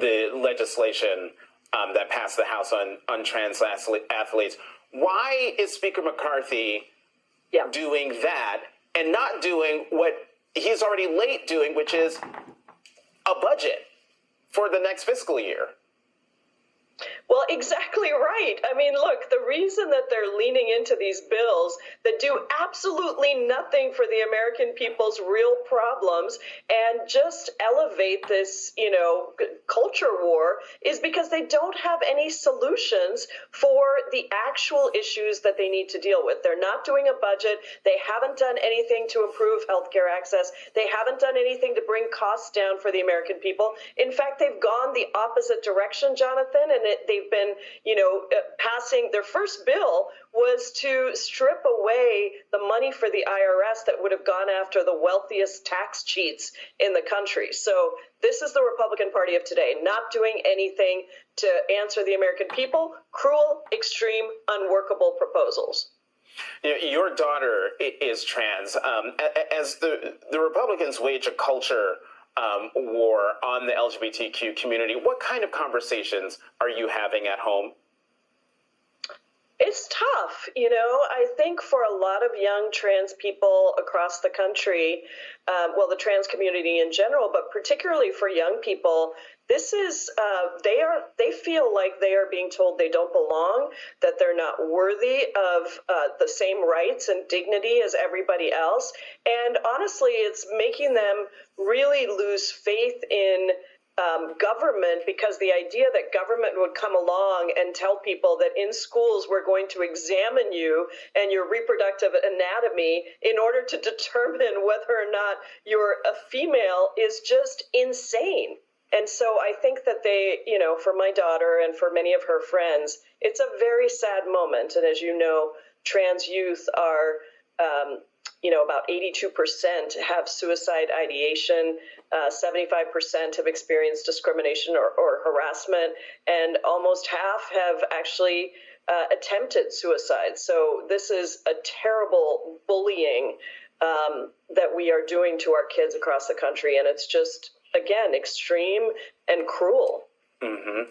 the legislation that passed the House on trans athletes. Why is Speaker McCarthy doing that and not doing what he's already late doing, which is a budget for the next fiscal year? Well, exactly right. I mean, look, the reason that they're leaning into these bills that do absolutely nothing for the American people's real problems and just elevate this, culture war is because they don't have any solutions for the actual issues that they need to deal with. They're not doing a budget. They haven't done anything to improve healthcare access. They haven't done anything to bring costs down for the American people. In fact, they've gone the opposite direction, Jonathan, and they've been, passing their first bill was to strip away the money for the IRS that would have gone after the wealthiest tax cheats in the country. So this is the Republican Party of today, not doing anything to answer the American people, cruel, extreme, unworkable proposals. Your daughter is trans. As the Republicans wage a culture war on the LGBTQ community, what kind of conversations are you having at home? It's tough. I think for a lot of young trans people across the country, the trans community in general, but particularly for young people, this is, they feel like they are being told they don't belong, that they're not worthy of the same rights and dignity as everybody else. And honestly, it's making them really lose faith in government, because the idea that government would come along and tell people that in schools we're going to examine you and your reproductive anatomy in order to determine whether or not you're a female is just insane. And so I think that they, for my daughter and for many of her friends, it's a very sad moment. And as you know, trans youth are about 82% have suicide ideation, 75% have experienced discrimination or harassment, and almost half have actually attempted suicide. So this is a terrible bullying that we are doing to our kids across the country, and it's just, again, extreme and cruel. Mm-hmm.